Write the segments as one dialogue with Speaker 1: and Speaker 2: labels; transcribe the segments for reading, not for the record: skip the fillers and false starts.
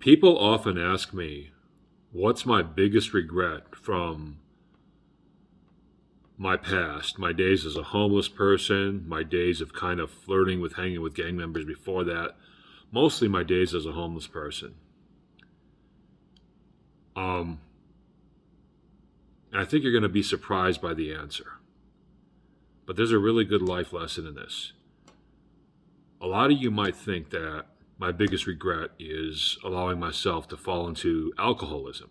Speaker 1: People often ask me, what's my biggest regret from my past, my days as a homeless person, my days of kind of flirting with hanging with gang members before that, mostly my days as a homeless person. Um, and I think you're going to be surprised by the answer. But there's a really good life lesson in this. A lot of you might think that my biggest regret is allowing myself to fall into alcoholism.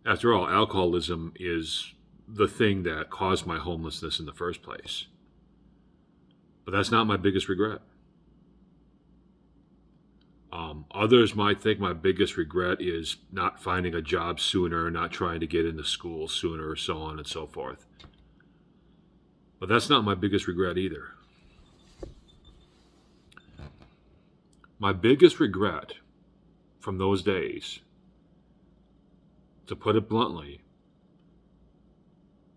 Speaker 1: After all, alcoholism is the thing that caused my homelessness in the first place. But that's not my biggest regret. Others might think my biggest regret is not finding a job sooner, not trying to get into school sooner, so on and so forth. But that's not my biggest regret either. My biggest regret from those days, to put it bluntly,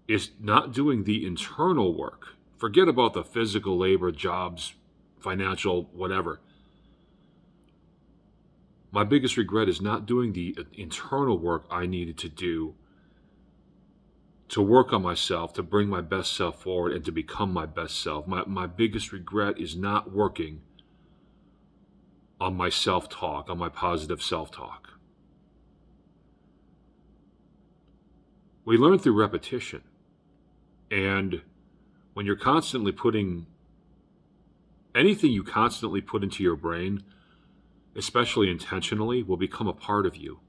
Speaker 1: is not doing the internal work. Forget about the physical labor, jobs, financial, whatever. My biggest regret is not doing the internal work I needed to do to work on myself, to bring my best self forward, and to become my best self. My biggest regret is not working on my self-talk, on my positive self-talk. We learn through repetition. And when you're constantly putting anything you constantly put into your brain, especially intentionally, will become a part of you.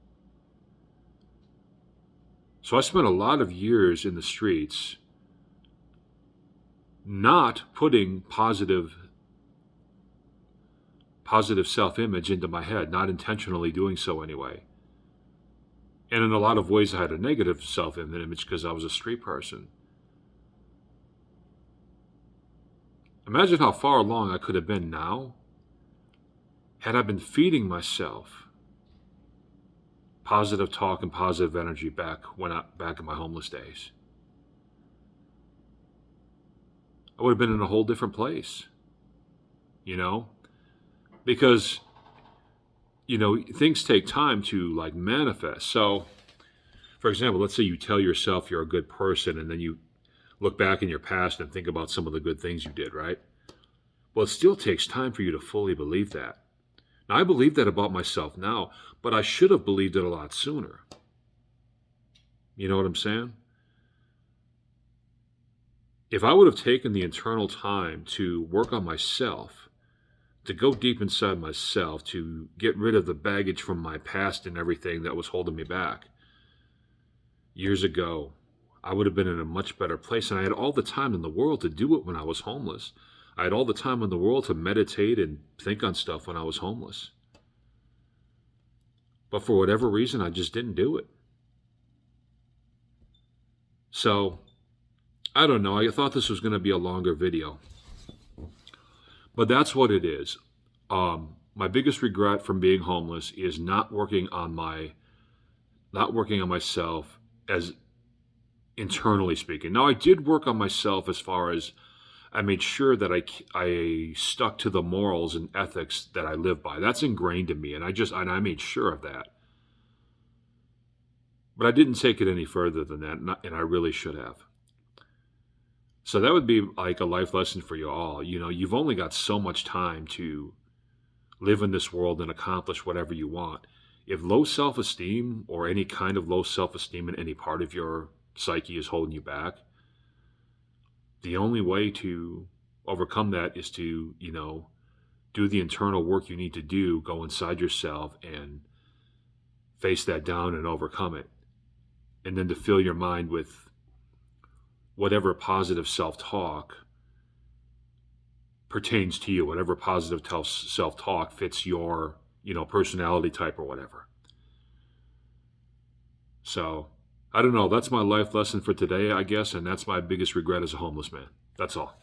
Speaker 1: So I spent a lot of years in the streets not putting positive self-image into my head, not intentionally doing so anyway. And in a lot of ways I had a negative self-image because I was a street person. Imagine how far along I could have been now had I been feeding myself positive talk and positive energy back in my homeless days. I would have been in a whole different place, because things take time to like manifest. So, for example, let's say you tell yourself you're a good person, and then you look back in your past and think about some of the good things you did, right? Well, it still takes time for you to fully believe that. Now, I believe that about myself now, but I should have believed it a lot sooner. You know what I'm saying? If I would have taken the internal time to work on myself, to go deep inside myself, to get rid of the baggage from my past and everything that was holding me back years ago, I would have been in a much better place. And I had all the time in the world to do it when I was homeless. I had all the time in the world to meditate and think on stuff when I was homeless. But for whatever reason, I just didn't do it. So, I don't know. I thought this was going to be a longer video. But that's what it is. My biggest regret from being homeless is not working on myself as internally speaking. Now, I did work on myself as far as I made sure that I stuck to the morals and ethics that I live by. That's ingrained in me, and I made sure of that. But I didn't take it any further than that, and I really should have. So that would be like a life lesson for you all. You've only got so much time to live in this world and accomplish whatever you want. If low self-esteem or any kind of low self-esteem in any part of your psyche is holding you back, the only way to overcome that is to, do the internal work you need to do, go inside yourself and face that down and overcome it. And then to fill your mind with whatever positive self-talk pertains to you, whatever positive self-talk fits your, personality type or whatever. So, I don't know. That's my life lesson for today, I guess, and that's my biggest regret as a homeless man. That's all.